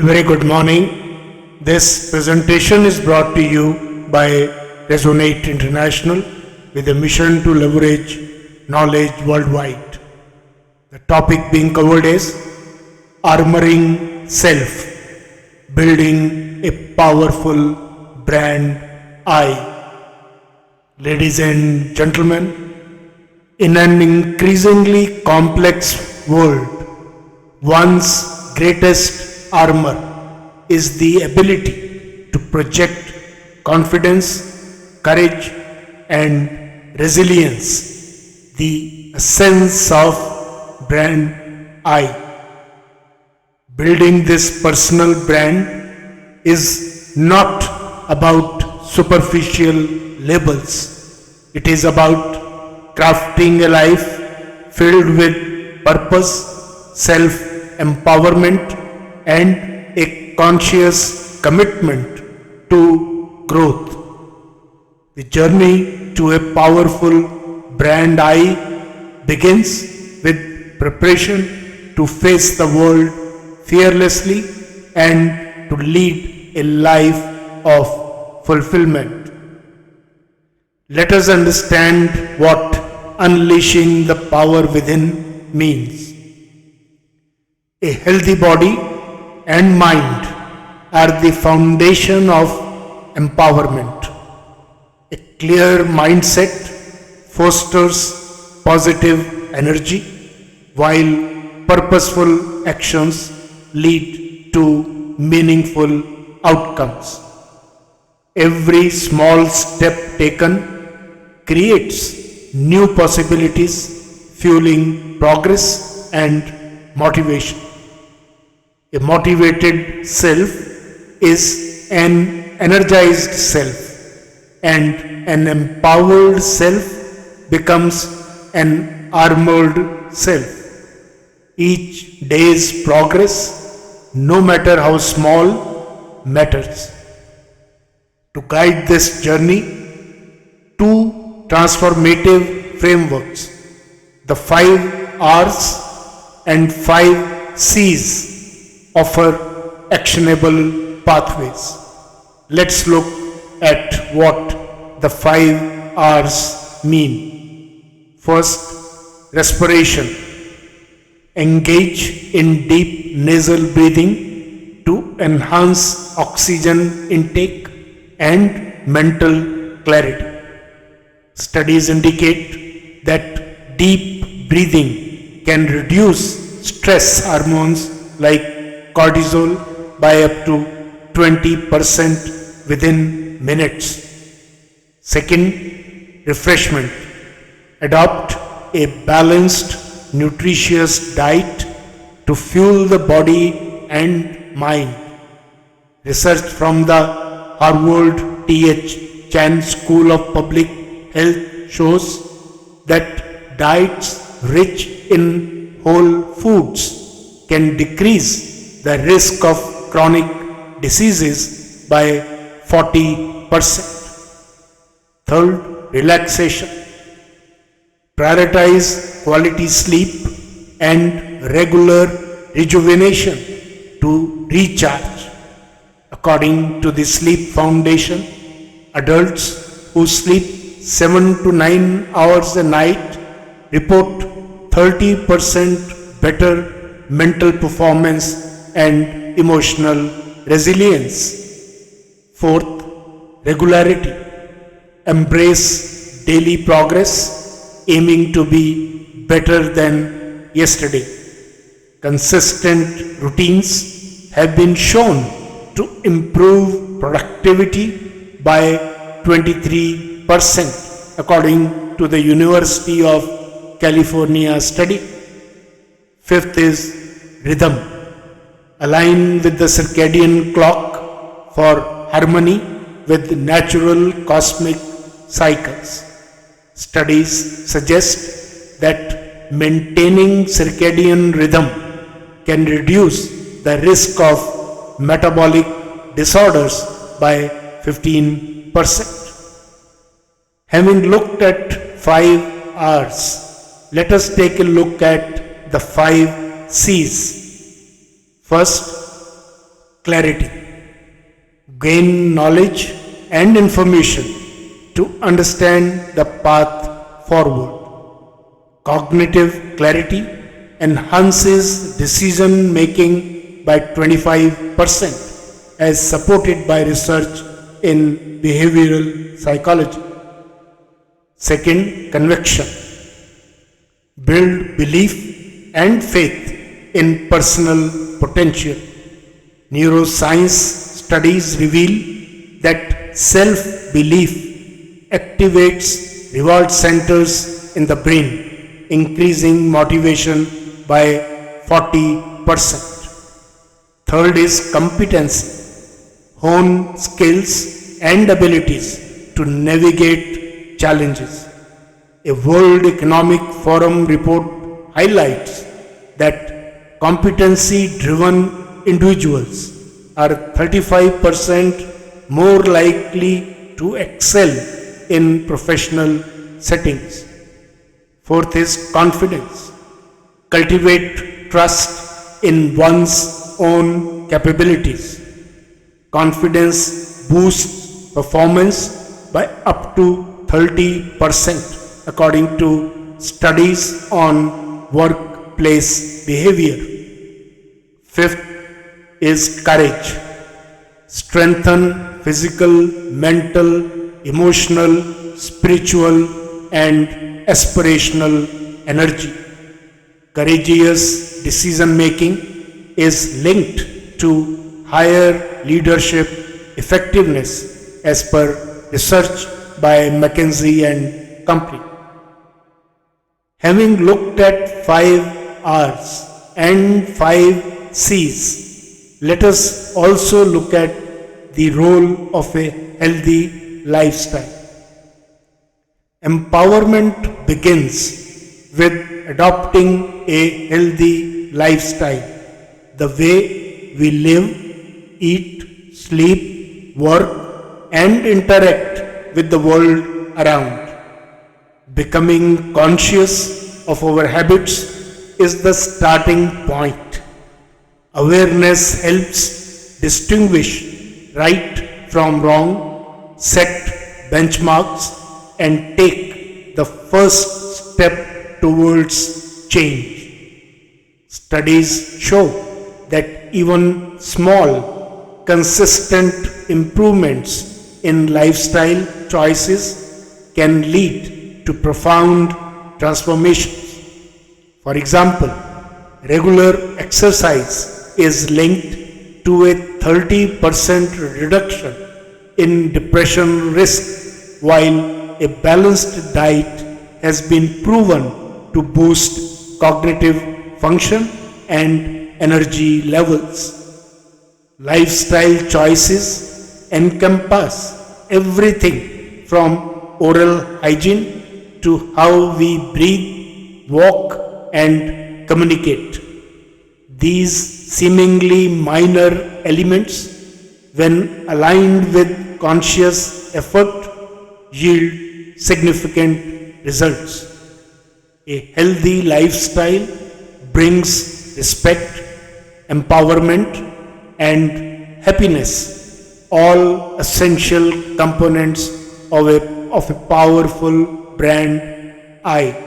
Very good morning. This presentation is brought to you by Resonate International with a mission to leverage knowledge worldwide. The topic being covered is Armoring Self, Building a Powerful Brand I. Ladies and gentlemen, in an increasingly complex world, one's greatest armor is the ability to project confidence, courage, and resilience, the essence of brand I. Building this personal brand is not about superficial labels. It is about crafting a life filled with purpose, self-empowerment, and a conscious commitment to growth. The journey to a powerful brand I begins with preparation to face the world fearlessly and to lead a life of fulfillment. Let us understand what unleashing the power within means. A healthy body and mind are the foundation of empowerment. A clear mindset fosters positive energy, while purposeful actions lead to meaningful outcomes. Every small step taken creates new possibilities, fueling progress and motivation. A motivated self is an energized self, and an empowered self becomes an armored self. Each day's progress, no matter how small, matters. To guide this journey, two transformative frameworks, the 5 R's and 5 C's, offer actionable pathways. Let's look at what the 5 R's mean. First, respiration. Engage in deep nasal breathing to enhance oxygen intake and mental clarity. Studies indicate that deep breathing can reduce stress hormones like cortisol by up to 20% within minutes. Second, refreshment. Adopt a balanced, nutritious diet to fuel the body and mind. Research from the Harvard T.H. Chan School of Public Health shows that diets rich in whole foods can decrease the risk of chronic diseases by 40%. Third, relaxation. Prioritize quality sleep and regular rejuvenation to recharge. According to the Sleep Foundation, adults who sleep 7 to 9 hours a night report 30% better mental performance and emotional resilience. Fourth, regularity. Embrace daily progress, aiming to be better than yesterday. Consistent routines have been shown to improve productivity by 23%, according to the University of California study. Fifth is rhythm. Align with the circadian clock for harmony with natural cosmic cycles. Studies suggest that maintaining circadian rhythm can reduce the risk of metabolic disorders by 15%. Having looked at 5 R's, let us take a look at the 5 C's. First, clarity. Gain knowledge and information to understand the path forward. Cognitive clarity enhances decision making by 25% as supported by research in behavioral psychology. Second, conviction. Build belief and faith in personal potential. Neuroscience studies reveal that self-belief activates reward centers in the brain, increasing motivation by 40%. Third is competency. Hone skills and abilities to navigate challenges. A World Economic Forum report highlights that competency-driven individuals are 35% more likely to excel in professional settings. Fourth is confidence. Cultivate trust in one's own capabilities. Confidence boosts performance by up to 30% according to studies on workplace behavior. Fifth is courage. Strengthen physical, mental, emotional, spiritual, and aspirational energy. Courageous decision making is linked to higher leadership effectiveness as per research by McKinsey and Company. Having looked at 5 R's and 5 C's, let us also look at the role of a healthy lifestyle. Empowerment begins with adopting a healthy lifestyle. The way we live, eat, sleep, work, and interact with the world around. Becoming conscious of our habits is the starting point. Awareness helps distinguish right from wrong, set benchmarks, and take the first step towards change. Studies show that even small, consistent improvements in lifestyle choices can lead to profound transformations. For example, regular exercise is linked to a 30% reduction in depression risk, while a balanced diet has been proven to boost cognitive function and energy levels. Lifestyle choices encompass everything from oral hygiene to how we breathe, walk, and communicate. These seemingly minor elements, when aligned with conscious effort, yield significant results. A healthy lifestyle brings respect, empowerment, and happiness, all essential components of a powerful brand I.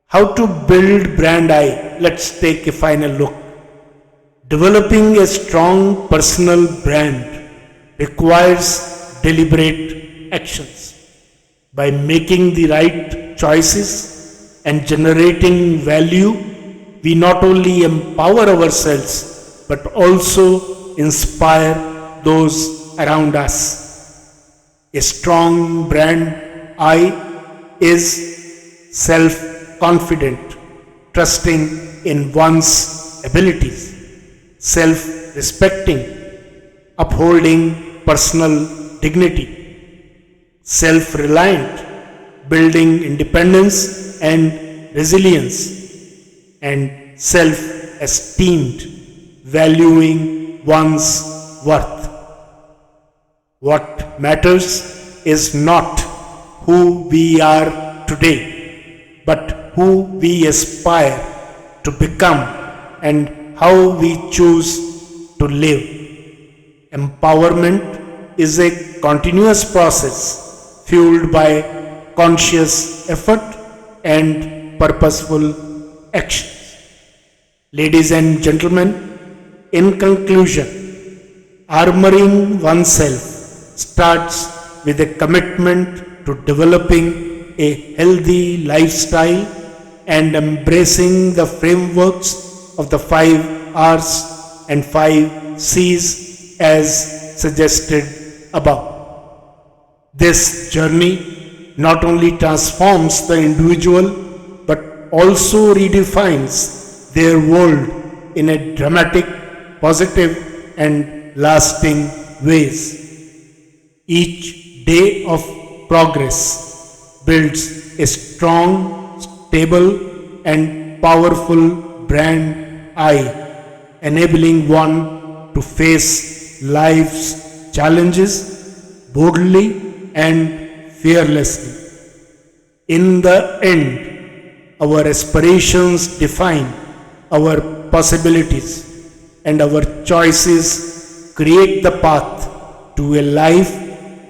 How to build brand I? Let's take a final look. Developing a strong personal brand requires deliberate actions. By making the right choices and generating value, we not only empower ourselves but also inspire those around us. A strong brand I is self-confident, trusting in one's abilities, self-respecting, upholding personal dignity, self-reliant, building independence and resilience, and self-esteemed, valuing one's worth. What matters is not who we are today, but who we aspire to become and how we choose to to live. Empowerment is a continuous process fueled by conscious effort and purposeful action. Ladies and gentlemen, in conclusion, armoring oneself starts with a commitment to developing a healthy lifestyle and embracing the frameworks of the 5 R's and 5 C's as suggested above. This journey not only transforms the individual but also redefines their world in a dramatic, positive, and lasting ways. Each day of progress builds a strong, stable, and powerful brand enabling one to face life's challenges boldly and fearlessly. In the end, our aspirations define our possibilities, and our choices create the path to a life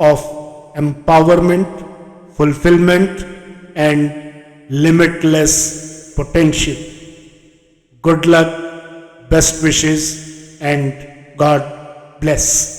of empowerment, fulfillment, and limitless potential. Good luck, best wishes, and God bless.